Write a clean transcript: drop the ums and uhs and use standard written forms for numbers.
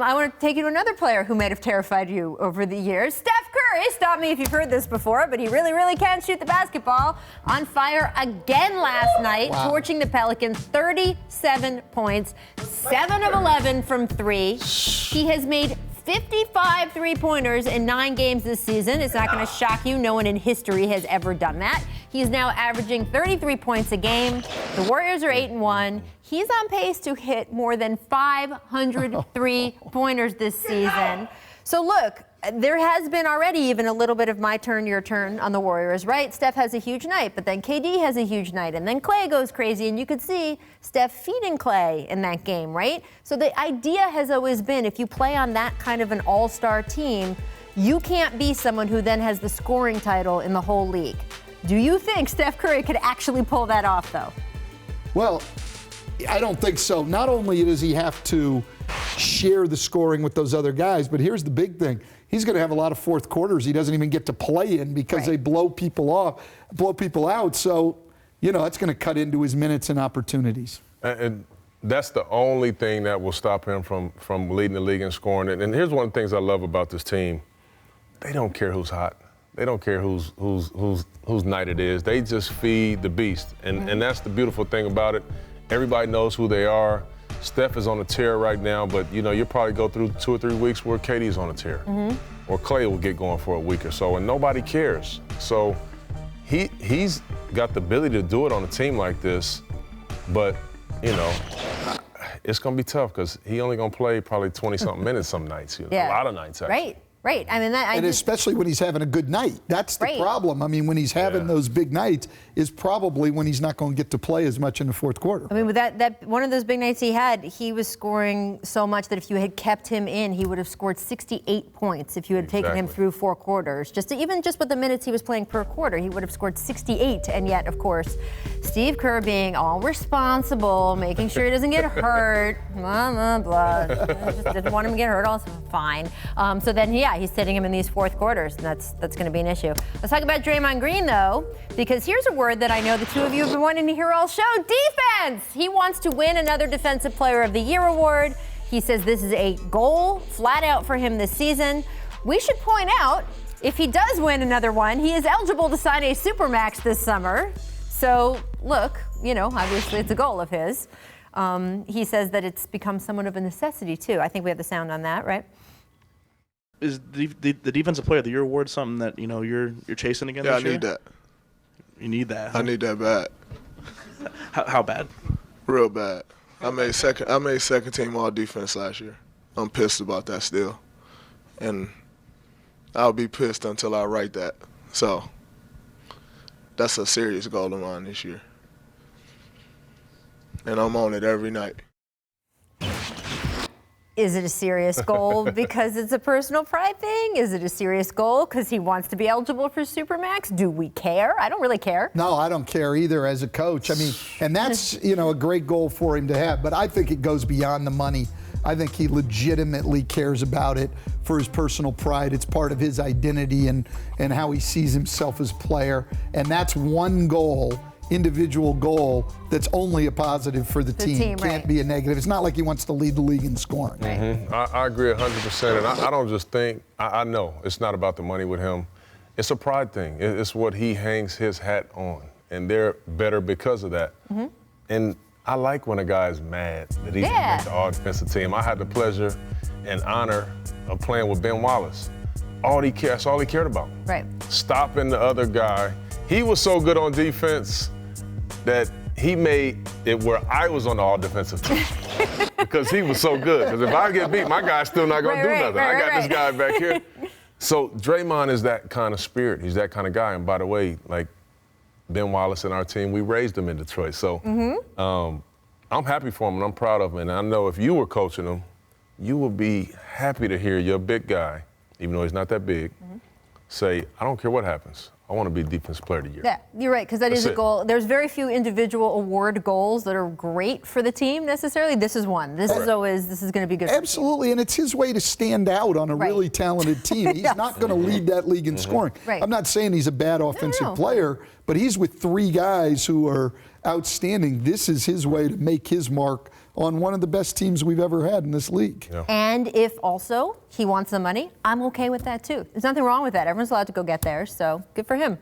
I want to take you to another player who might have terrified you over the years. Steph Curry, stop me if you've heard this before, but he really, really can shoot the basketball. On fire again last night, torching the Pelicans, 37 points, 7 of 11 from 3. He has made 55 three-pointers in 9 games this season. It's not going to shock you. No one in history has ever done that. He's now averaging 33 points a game. The Warriors are 8-1. He's on pace to hit more than 500 three-pointers this season. So look, there has been already even a little bit of my turn, your turn on the Warriors, right? Steph has a huge night, but then KD has a huge night, and then Klay goes crazy, and you could see Steph feeding Klay in that game, right? So the idea has always been, if you play on that kind of an all-star team, you can't be someone who then has the scoring title in the whole league. Do you think Steph Curry could actually pull that off, though? Well, I don't think so. Not only does he have to share the scoring with those other guys, but here's the big thing. He's going to have a lot of fourth quarters he doesn't even get to play in because they blow people out. So, that's going to cut into his minutes and opportunities. And that's the only thing that will stop him from leading the league in scoring. And here's one of the things I love about this team. They don't care who's hot. They don't care whose night it is. They just feed the beast. And that's the beautiful thing about it. Everybody knows who they are. Steph is on a tear right now, but you'll probably go through 2 or 3 weeks where KD's on a tear. Or Klay will get going for a week or so, and nobody cares. So he's got the ability to do it on a team like this, but it's gonna be tough because he only gonna play probably 20-something minutes some nights. A lot of nights, actually. Right. I mean, especially when he's having a good night. That's the problem. I mean, when he's having those big nights is probably when he's not going to get to play as much in the fourth quarter. I mean, with that one of those big nights he had, he was scoring so much that if you had kept him in, he would have scored 68 points if you had taken him through 4 quarters. Even just with the minutes he was playing per quarter, he would have scored 68. And yet, of course, Steve Kerr being all responsible, making sure he doesn't get hurt, blah, blah, blah. Just didn't want him to get hurt, also fine. So then, he's sitting him in these fourth quarters, and that's going to be an issue. Let's talk about Draymond Green, though, because here's a word that I know the two of you have been wanting to hear all show: defense. He wants to win another Defensive Player of the Year award. He says this is a goal flat out for him this season. We should point out, if he does win another one, he is eligible to sign a Supermax this summer. So, look, obviously it's a goal of his. He says that it's become somewhat of a necessity, too. I think we have the sound on that, right? Is the Defensive Player of the Year award something that you're chasing again this year? Yeah, I need that. You need that? I need that bad. How bad? Real bad. I made second team all defense last year. I'm pissed about that still, and I'll be pissed until I write that. So that's a serious goal of mine this year, and I'm on it every night. Is it a serious goal because it's a personal pride thing? Is it a serious goal because he wants to be eligible for Supermax? Do we care? I don't really care. No, I don't care either as a coach. I mean, and that's, a great goal for him to have. But I think it goes beyond the money. I think he legitimately cares about it for his personal pride. It's part of his identity and how he sees himself as a player. And that's one goal, individual goal, that's only a positive for the team. Can't be a negative. It's not like he wants to lead the league in scoring. I agree 100%, and I don't just think, I know it's not about the money with him. It's a pride thing. It's what he hangs his hat on, and they're better because of that. And I like when a guy's mad that he's against the all-defensive team. I had the pleasure and honor of playing with Ben Wallace. That's all he cared about. Right. Stopping the other guy. He was so good on defense that he made it where I was on the all-defensive team because he was so good. Because if I get beat, my guy's still not going to do nothing. I got this guy back here. So Draymond is that kind of spirit. He's that kind of guy. And by the way, like Ben Wallace and our team, we raised him in Detroit. So I'm happy for him and I'm proud of him. And I know if you were coaching him, you would be happy to hear your big guy, even though he's not that big, say, I don't care what happens. I want to be Defensive Player of the Year. Yeah, you're right, because that's a goal. There's very few individual award goals that are great for the team necessarily. This is one. This is going to be good. Absolutely, and it's his way to stand out on a really talented team. He's not going to lead that league in scoring. I'm not saying he's a bad offensive player, but he's with 3 guys who are outstanding. This is his way to make his mark on one of the best teams we've ever had in this league. Yeah. And if also he wants the money, I'm okay with that too. There's nothing wrong with that. Everyone's allowed to go get theirs, so good for him.